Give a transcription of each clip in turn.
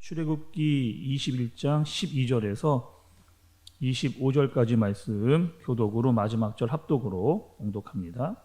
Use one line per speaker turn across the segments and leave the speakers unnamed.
출애굽기 21장 12절에서 25절까지 말씀 교독으로 마지막 절 합독으로 봉독합니다.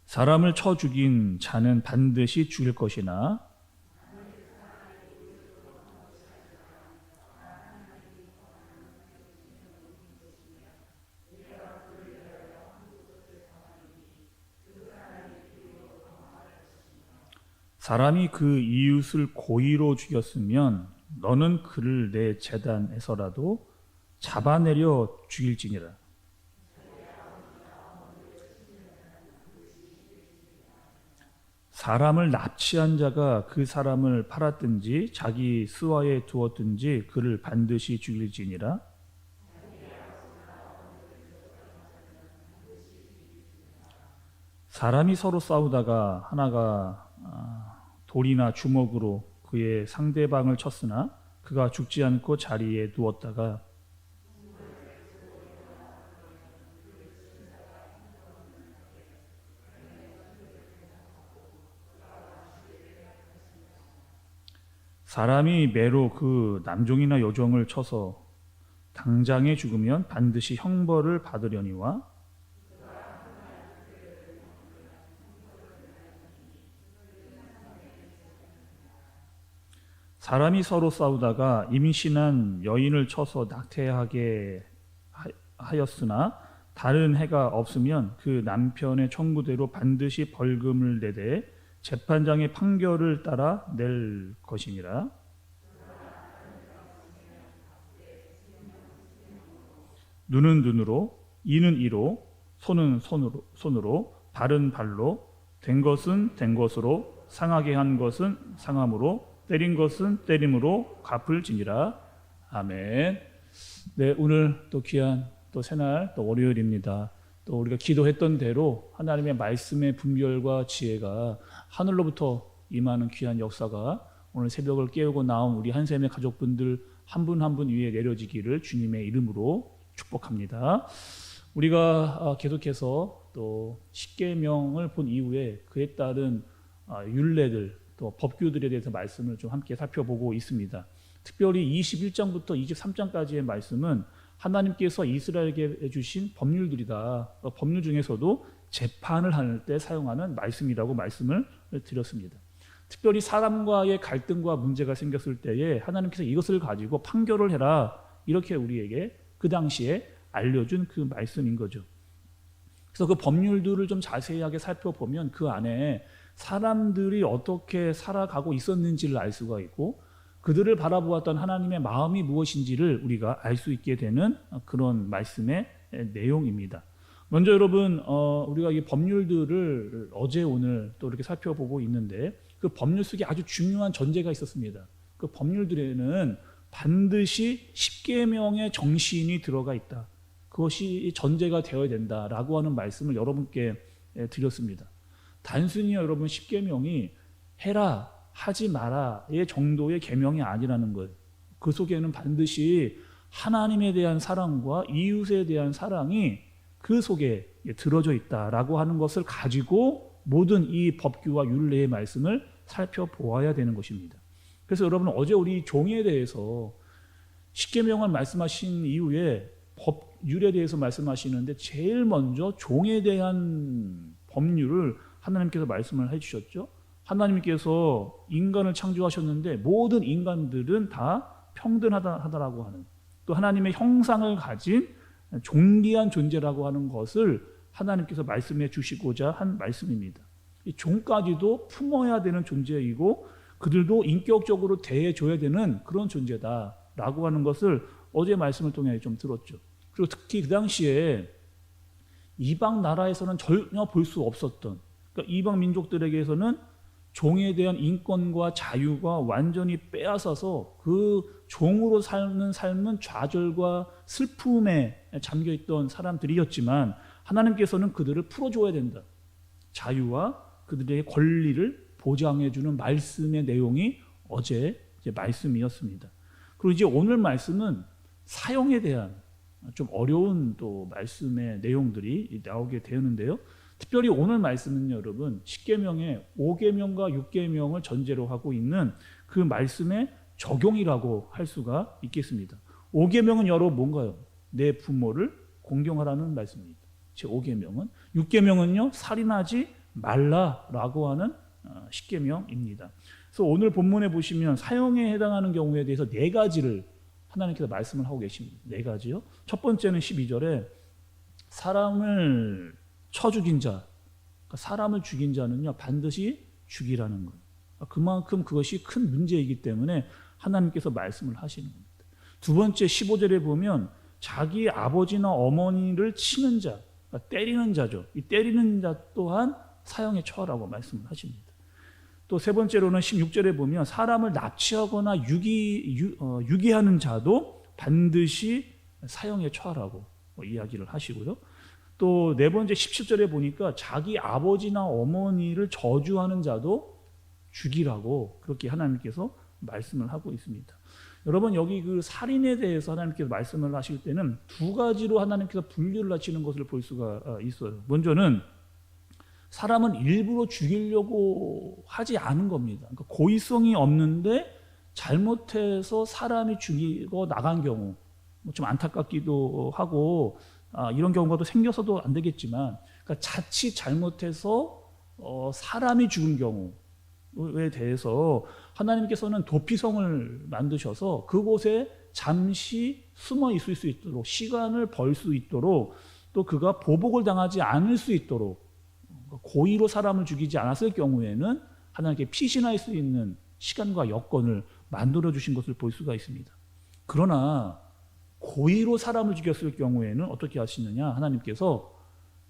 사람을 쳐 죽인 자는 반드시 죽일 것이나 사람이 그 이웃을 고의로 죽였으면 너는 그를 내 제단에서라도 잡아내려 죽일지니라. 사람을 납치한 자가 그 사람을 팔았든지 자기 수하에 두었든지 그를 반드시 죽일지니라. 사람이 서로 싸우다가 하나가 돌이나 주먹으로 그의 상대방을 쳤으나 그가 죽지 않고 자리에 누웠다가 사람이 매로 그 남종이나 여종을 쳐서 당장에 죽으면 반드시 형벌을 받으려니와 사람이 서로 싸우다가 임신한 여인을 쳐서 낙태하게 하였으나 다른 해가 없으면 그 남편의 청구대로 반드시 벌금을 내되 재판장의 판결을 따라 낼 것이니라. 눈은 눈으로, 이는 이로, 손은 손으로, 발은 발로, 된 것은 된 것으로, 상하게 한 것은 상함으로, 때린 것은 때림으로 갚을지니라. 아멘. 네, 오늘 또 귀한 또 새날 또 월요일입니다. 또 우리가 기도했던 대로 하나님의 말씀의 분별과 지혜가 하늘로부터 임하는 귀한 역사가 오늘 새벽을 깨우고 나온 우리 한샘의 가족분들 한 분 한 분 위에 내려지기를 주님의 이름으로 축복합니다. 우리가 계속해서 또 십계명을 본 이후에 그에 따른 율례들 또 법규들에 대해서 말씀을 좀 함께 살펴보고 있습니다. 특별히 21장부터 23장까지의 말씀은 하나님께서 이스라엘에게 주신 법률들이다. 법률 중에서도 재판을 할 때 사용하는 말씀이라고 말씀을 드렸습니다. 특별히 사람과의 갈등과 문제가 생겼을 때에 하나님께서 이것을 가지고 판결을 해라. 이렇게 우리에게 그 당시에 알려준 그 말씀인 거죠. 그래서 그 법률들을 좀 자세하게 살펴보면 그 안에 사람들이 어떻게 살아가고 있었는지를 알 수가 있고 그들을 바라보았던 하나님의 마음이 무엇인지를 우리가 알 수 있게 되는 그런 말씀의 내용입니다. 먼저 여러분 우리가 이 법률들을 어제 오늘 또 이렇게 살펴보고 있는데 그 법률 속에 아주 중요한 전제가 있었습니다. 그 법률들에는 반드시 십계명의 정신이 들어가 있다. 그것이 전제가 되어야 된다라고 하는 말씀을 여러분께 드렸습니다. 단순히 여러분 십계명이 해라 하지 마라의 정도의 계명이 아니라는 거예요. 그 속에는 반드시 하나님에 대한 사랑과 이웃에 대한 사랑이 그 속에 들어져 있다라고 하는 것을 가지고 모든 이 법규와 율례의 말씀을 살펴보아야 되는 것입니다. 그래서 여러분 어제 우리 종에 대해서 십계명을 말씀하신 이후에 법률에 대해서 말씀하시는데 제일 먼저 종에 대한 법률을 하나님께서 말씀을 해주셨죠. 하나님께서 인간을 창조하셨는데 모든 인간들은 다 평등하다라고 하는 또 하나님의 형상을 가진 존귀한 존재라고 하는 것을 하나님께서 말씀해 주시고자 한 말씀입니다. 이 종까지도 품어야 되는 존재이고 그들도 인격적으로 대해줘야 되는 그런 존재다라고 하는 것을 어제 말씀을 통해 좀 들었죠. 그리고 특히 그 당시에 이방 나라에서는 전혀 볼 수 없었던 그러니까 이방 민족들에게서는 종에 대한 인권과 자유가 완전히 빼앗아서 그 종으로 사는 삶은 좌절과 슬픔에 잠겨있던 사람들이었지만 하나님께서는 그들을 풀어줘야 된다. 자유와 그들의 권리를 보장해주는 말씀의 내용이 어제 말씀이었습니다. 그리고 이제 오늘 말씀은 사형에 대한 좀 어려운 또 말씀의 내용들이 나오게 되는데요. 특별히 오늘 말씀은 여러분 십계명의 5계명과 6계명을 전제로 하고 있는 그 말씀의 적용이라고 할 수가 있겠습니다. 5계명은 여러분 뭔가요? 내 부모를 공경하라는 말씀입니다. 제 5계명은. 6계명은요, 살인하지 말라라고 하는 10계명입니다. 그래서 오늘 본문에 보시면 사형에 해당하는 경우에 대해서 4가지를 하나님께서 말씀을 하고 계십니다. 4가지요. 첫 번째는 12절에 사람을 쳐 죽인 자, 그러니까 사람을 죽인 자는요 반드시 죽이라는 거예요. 그만큼 그것이 큰 문제이기 때문에 하나님께서 말씀을 하시는 겁니다. 두 번째 15절에 보면 자기 아버지나 어머니를 치는 자, 그러니까 때리는 자죠. 이 때리는 자 또한 사형에 처하라고 말씀을 하십니다. 또 세 번째로는 16절에 보면 사람을 납치하거나 유기하는 자도 반드시 사형에 처하라고 이야기를 하시고요. 또 네 번째 17절에 보니까 자기 아버지나 어머니를 저주하는 자도 죽이라고 그렇게 하나님께서 말씀을 하고 있습니다. 여러분 여기 그 살인에 대해서 하나님께서 말씀을 하실 때는 2가지로 하나님께서 분류를 하시는 것을 볼 수가 있어요. 먼저는 사람은 일부러 죽이려고 하지 않은 겁니다. 그러니까 고의성이 없는데 잘못해서 사람이 죽이고 나간 경우, 좀 안타깝기도 하고 이런 경우가 또 생겨서도 안 되겠지만, 그러니까 자칫 잘못해서 사람이 죽은 경우에 대해서 하나님께서는 도피성을 만드셔서 그곳에 잠시 숨어 있을 수 있도록, 시간을 벌 수 있도록, 또 그가 보복을 당하지 않을 수 있도록, 고의로 사람을 죽이지 않았을 경우에는 하나님께 피신할 수 있는 시간과 여건을 만들어 주신 것을 볼 수가 있습니다. 그러나 고의로 사람을 죽였을 경우에는 어떻게 하시느냐? 하나님께서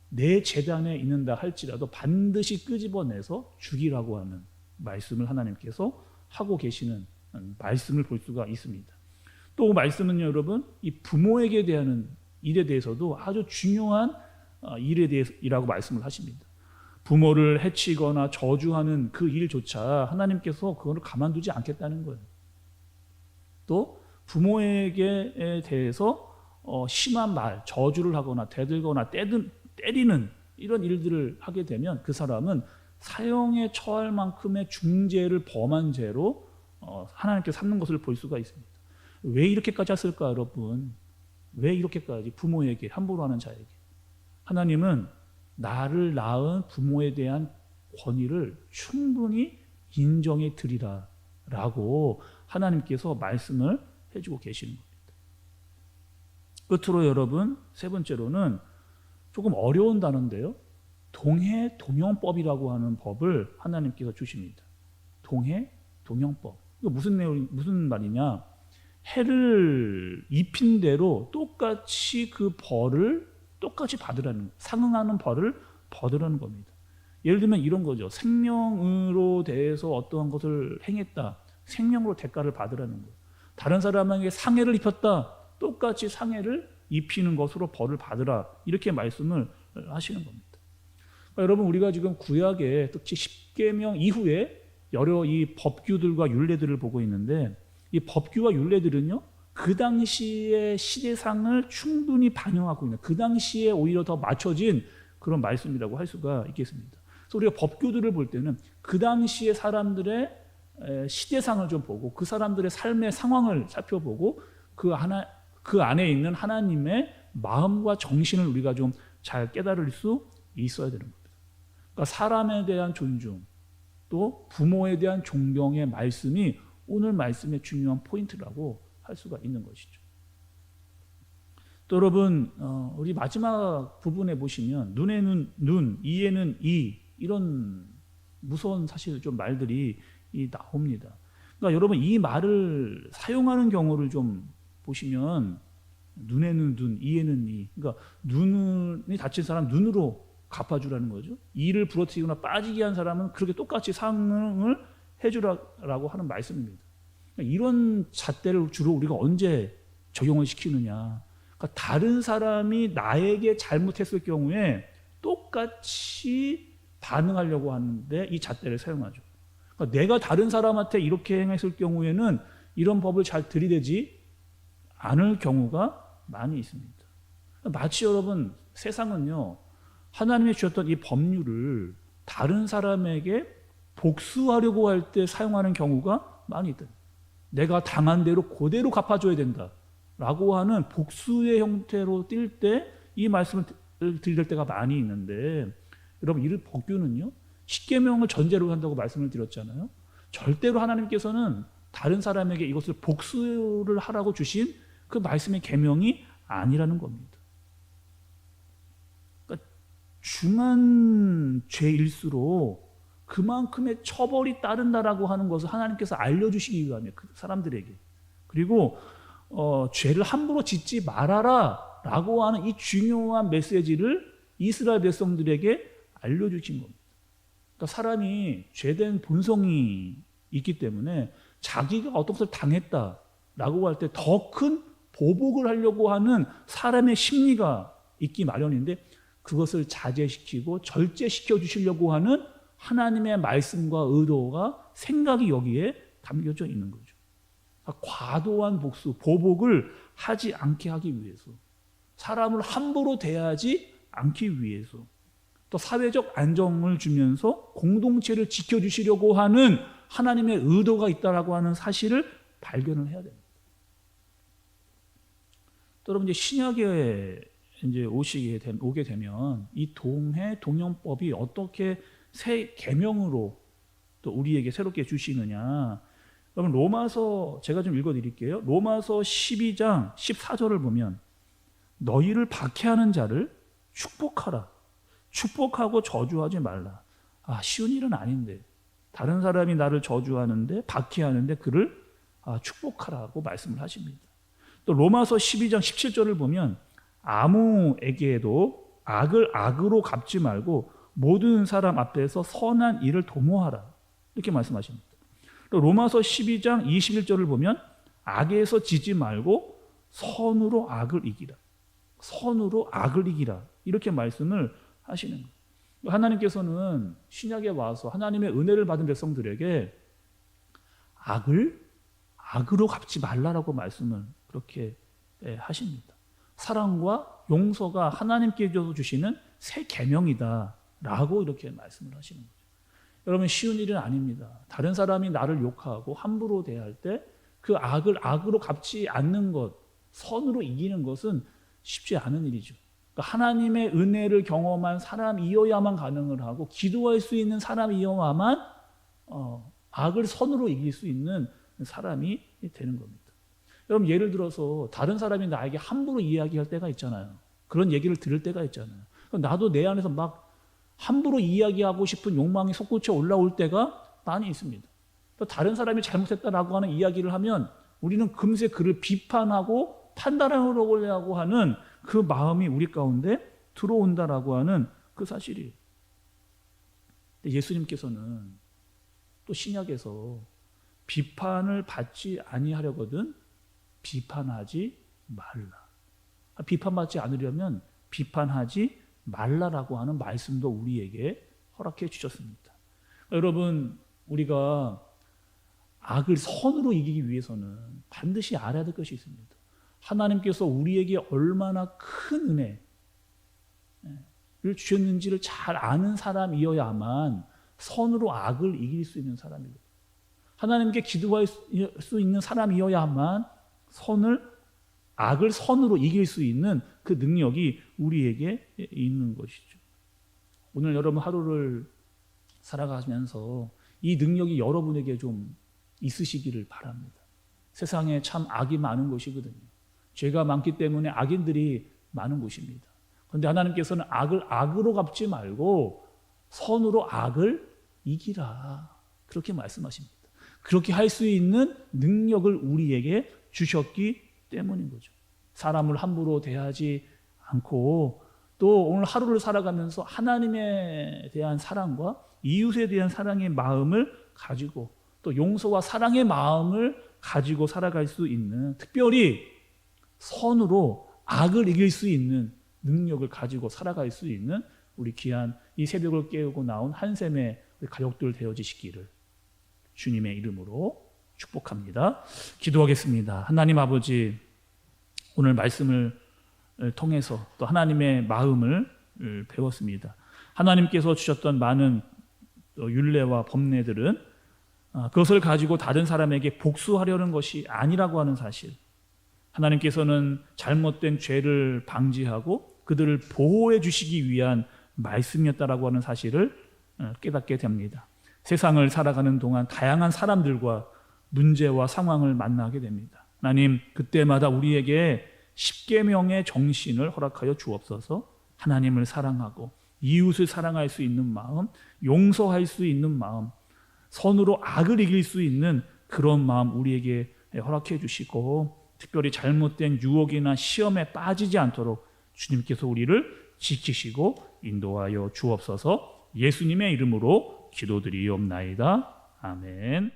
내 제단에 있는다 할지라도 반드시 끄집어내서 죽이라고 하는 말씀을 하나님께서 하고 계시는 말씀을 볼 수가 있습니다. 또 말씀은 여러분 이 부모에게 대한 일에 대해서도 아주 중요한 일에 대해서라고 말씀을 하십니다. 부모를 해치거나 저주하는 그 일조차 하나님께서 그거를 가만두지 않겠다는 거예요. 또 부모에게 대해서 심한 말, 저주를 하거나 대들거나 때리는 이런 일들을 하게 되면 그 사람은 사형에 처할 만큼의 중죄를 범한 죄로 하나님께서 삼는 것을 볼 수가 있습니다. 왜 이렇게까지 했을까 여러분? 왜 이렇게까지 부모에게 함부로 하는 자에게? 하나님은 나를 낳은 부모에 대한 권위를 충분히 인정해 드리라 라고 하나님께서 말씀을 해주고 계시는 겁니다. 끝으로 여러분 세 번째로는 조금 어려운 단어인데요. 동해동형법이라고 하는 법을 하나님께서 주십니다. 동해동형법. 이거 무슨 말이냐? 해를 입힌 대로 똑같이 그 벌을 똑같이 받으라는 거예요. 상응하는 벌을 받으라는 겁니다. 예를 들면 이런 거죠. 생명으로 대해서 어떠한 것을 행했다. 생명으로 대가를 받으라는 거예요. 다른 사람에게 상해를 입혔다. 똑같이 상해를 입히는 것으로 벌을 받으라. 이렇게 말씀을 하시는 겁니다. 그러니까 여러분 우리가 지금 구약의 특히 10계명 이후에 여러 이 법규들과 율례들을 보고 있는데 이 법규와 율례들은요. 그 당시의 시대상을 충분히 반영하고 있는 그 당시에 오히려 더 맞춰진 그런 말씀이라고 할 수가 있겠습니다. 그래서 우리가 법규들을 볼 때는 그 당시의 사람들의 시대상을 좀 보고 그 사람들의 삶의 상황을 살펴보고 그 안에 있는 하나님의 마음과 정신을 우리가 좀 잘 깨달을 수 있어야 되는 겁니다. 그러니까 사람에 대한 존중 또 부모에 대한 존경의 말씀이 오늘 말씀의 중요한 포인트라고 할 수가 있는 것이죠. 또 여러분 우리 마지막 부분에 보시면 눈에는 눈, 이에는 이 이런 무서운 사실 좀 말들이 나옵니다. 그러니까 여러분 이 말을 사용하는 경우를 좀 보시면 눈에는 눈, 이에는 이. 그러니까 눈이 다친 사람 눈으로 갚아주라는 거죠. 이를 부러뜨리거나 빠지게 한 사람은 그렇게 똑같이 상응을 해주라고 하는 말씀입니다. 이런 잣대를 주로 우리가 언제 적용을 시키느냐. 그러니까 다른 사람이 나에게 잘못했을 경우에 똑같이 반응하려고 하는데 이 잣대를 사용하죠. 그러니까 내가 다른 사람한테 이렇게 행했을 경우에는 이런 법을 잘 들이대지 않을 경우가 많이 있습니다. 마치 여러분 세상은요. 하나님이 주셨던 이 법률을 다른 사람에게 복수하려고 할 때 사용하는 경우가 많이 있다. 내가 당한 대로 그대로 갚아줘야 된다라고 하는 복수의 형태로 뛸 때 이 말씀을 드릴 때가 많이 있는데, 여러분 이 법규는요, 십계명을 전제로 한다고 말씀을 드렸잖아요. 절대로 하나님께서는 다른 사람에게 이것을 복수를 하라고 주신 그 말씀의 계명이 아니라는 겁니다. 그러니까 중한 죄일수록 그만큼의 처벌이 따른다라고 하는 것을 하나님께서 알려주시기 위함이에요. 그 사람들에게. 그리고 죄를 함부로 짓지 말아라 라고 하는 이 중요한 메시지를 이스라엘 백성들에게 알려주신 겁니다. 그러니까 사람이 죄된 본성이 있기 때문에 자기가 어떤 것을 당했다라고 할 때 더 큰 보복을 하려고 하는 사람의 심리가 있기 마련인데, 그것을 자제시키고 절제시켜 주시려고 하는 하나님의 말씀과 의도가, 생각이 여기에 담겨져 있는 거죠. 그러니까 과도한 복수, 보복을 하지 않게 하기 위해서, 사람을 함부로 대하지 않기 위해서, 또 사회적 안정을 주면서 공동체를 지켜주시려고 하는 하나님의 의도가 있다라고 하는 사실을 발견을 해야 됩니다. 또 여러분 이제 신약에 이제 오게 되면 이 동형법이 어떻게 새 계명으로 또 우리에게 새롭게 주시느냐. 여러분 로마서 제가 좀 읽어드릴게요. 로마서 12장 14절을 보면 너희를 박해하는 자를 축복하라. 축복하고 저주하지 말라. 쉬운 일은 아닌데, 다른 사람이 나를 저주하는데, 박해하는데 그를 축복하라고 말씀을 하십니다. 또 로마서 12장 17절을 보면 아무에게도 악을 악으로 갚지 말고 모든 사람 앞에서 선한 일을 도모하라. 이렇게 말씀하십니다. 또 로마서 12장 21절을 보면 악에서 지지 말고 선으로 악을 이기라. 선으로 악을 이기라. 이렇게 말씀을 하시는 거예요. 하나님께서는 신약에 와서 하나님의 은혜를 받은 백성들에게 악을 악으로 갚지 말라라고 말씀을 그렇게 하십니다. 사랑과 용서가 하나님께 주시는 새 계명이다라고 이렇게 말씀을 하시는 거죠. 여러분 쉬운 일은 아닙니다. 다른 사람이 나를 욕하고 함부로 대할 때 그 악을 악으로 갚지 않는 것, 선으로 이기는 것은 쉽지 않은 일이죠. 그러니까 하나님의 은혜를 경험한 사람이어야만 가능을 하고, 기도할 수 있는 사람이어야만 악을 선으로 이길 수 있는 사람이 되는 겁니다. 여러분 예를 들어서 다른 사람이 나에게 함부로 이야기할 때가 있잖아요. 그런 얘기를 들을 때가 있잖아요. 나도 내 안에서 막 함부로 이야기하고 싶은 욕망이 솟구쳐 올라올 때가 많이 있습니다. 또 다른 사람이 잘못했다라고 하는 이야기를 하면 우리는 금세 그를 비판하고 판단하려고 하는 그 마음이 우리 가운데 들어온다라고 하는 그 사실이에요. 예수님께서는 또 신약에서 비판을 받지 아니하려거든 비판하지 말라. 비판받지 않으려면 비판하지 말라라고 하는 말씀도 우리에게 허락해 주셨습니다. 여러분 우리가 악을 선으로 이기기 위해서는 반드시 알아야 될 것이 있습니다. 하나님께서 우리에게 얼마나 큰 은혜를 주셨는지를 잘 아는 사람이어야만 선으로 악을 이길 수 있는 사람이고, 하나님께 기도할 수 있는 사람이어야만 악을 선으로 이길 수 있는 그 능력이 우리에게 있는 것이죠. 오늘 여러분 하루를 살아가면서 이 능력이 여러분에게 좀 있으시기를 바랍니다. 세상에 참 악이 많은 곳이거든요. 죄가 많기 때문에 악인들이 많은 곳입니다. 그런데 하나님께서는 악을 악으로 갚지 말고 선으로 악을 이기라. 그렇게 말씀하십니다. 그렇게 할 수 있는 능력을 우리에게 주셨기 때문인 거죠. 사람을 함부로 대하지 않고, 또 오늘 하루를 살아가면서 하나님에 대한 사랑과 이웃에 대한 사랑의 마음을 가지고, 또 용서와 사랑의 마음을 가지고 살아갈 수 있는, 특별히 선으로 악을 이길 수 있는 능력을 가지고 살아갈 수 있는 우리 귀한 이 새벽을 깨우고 나온 한샘의 가족들 되어지시기를 주님의 이름으로 축복합니다. 기도하겠습니다. 하나님 아버지, 오늘 말씀을 통해서 또 하나님의 마음을 배웠습니다. 하나님께서 주셨던 많은 율례와 법례들은 그것을 가지고 다른 사람에게 복수하려는 것이 아니라고 하는 사실. 하나님께서는 잘못된 죄를 방지하고 그들을 보호해 주시기 위한 말씀이었다라고 하는 사실을 깨닫게 됩니다. 세상을 살아가는 동안 다양한 사람들과 문제와 상황을 만나게 됩니다. 하나님, 그때마다 우리에게 십계명의 정신을 허락하여 주옵소서. 하나님을 사랑하고 이웃을 사랑할 수 있는 마음, 용서할 수 있는 마음, 선으로 악을 이길 수 있는 그런 마음 우리에게 허락해 주시고, 특별히 잘못된 유혹이나 시험에 빠지지 않도록 주님께서 우리를 지키시고 인도하여 주옵소서. 예수님의 이름으로 기도드리옵나이다. 아멘.